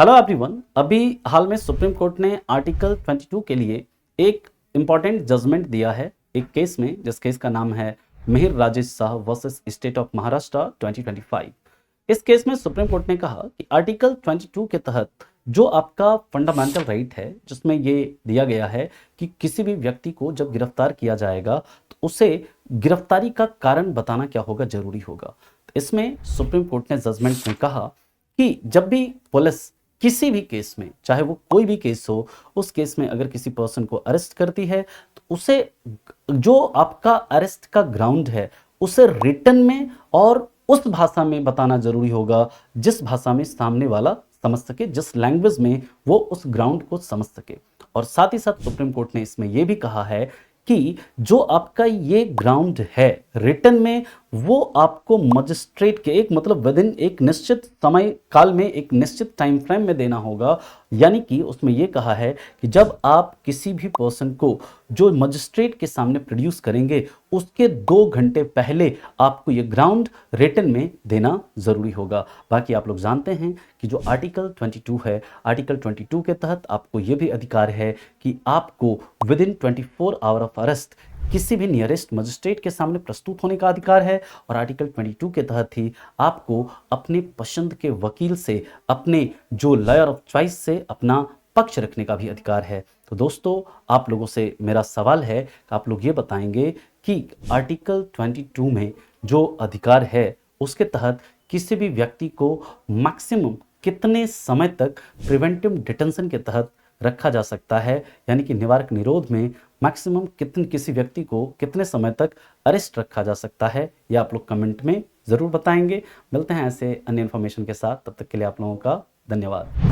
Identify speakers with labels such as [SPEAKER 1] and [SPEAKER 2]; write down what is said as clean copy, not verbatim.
[SPEAKER 1] Hello everyone. अभी हाल में supreme court ने आर्टिकल 22 के लिए एक इम्पॉर्टेंट जजमेंट दिया है एक केस में, जिस केस का नाम है Mihir Rajesh Shah versus state of Maharashtra 2025। इस केस में सुप्रीम कोर्ट ने कहा कि आर्टिकल 22 के तहत जो आपका फंडामेंटल राइट है, जिसमें ये दिया गया है कि किसी भी व्यक्ति को जब गिरफ्तार किया जाएगा तो उसे गिरफ्तारी का कारण बताना क्या होगा, जरूरी होगा। तो इसमें सुप्रीम कोर्ट ने जजमेंट में कहा कि जब भी पुलिस किसी भी केस में, चाहे वो कोई भी केस हो, उस केस में अगर किसी पर्सन को अरेस्ट करती है तो उसे जो आपका अरेस्ट का ग्राउंड है उसे रिटन में और उस भाषा में बताना जरूरी होगा जिस भाषा में सामने वाला समझ सके, जिस लैंग्वेज में वो उस ग्राउंड को समझ सके। और साथ ही साथ सुप्रीम कोर्ट ने इसमें यह भी कहा है कि जो आपका ये ग्राउंड है रिटन में, वो आपको मजिस्ट्रेट के एक मतलब विद इन एक निश्चित समय काल में, एक निश्चित टाइम फ्रेम में देना होगा। यानी कि उसमें यह कहा है कि जब आप किसी भी पर्सन को जो मजिस्ट्रेट के सामने प्रोड्यूस करेंगे उसके 2 घंटे पहले आपको ये ग्राउंड रिटन में देना जरूरी होगा। बाकी आप लोग जानते हैं कि जो आर्टिकल 22 है, आर्टिकल 22 के तहत आपको यह भी अधिकार है कि आपको with in 24 hour of arrest किसी भी नियरेस्ट मजिस्ट्रेट के सामने प्रस्तुत होने का अधिकार है। और आर्टिकल 22 के तहत ही आपको अपने पसंद के वकील से, अपने जो लॉयर ऑफ चॉइस से अपना पक्ष रखने का भी अधिकार है। तो दोस्तों, आप लोगों से मेरा सवाल है कि आप लोग ये बताएंगे कि आर्टिकल 22 में जो अधिकार है उसके तहत किसी भी व्यक्ति को मैक्सिमम कितने समय तक प्रिवेंटिव डिटेंशन के तहत रखा जा सकता है, यानी कि निवारक निरोध में मैक्सिमम किसी व्यक्ति को कितने समय तक अरेस्ट रखा जा सकता है, ये आप लोग कमेंट में ज़रूर बताएंगे। मिलते हैं ऐसे अन्य इन्फॉर्मेशन के साथ, तब तक के लिए आप लोगों का धन्यवाद।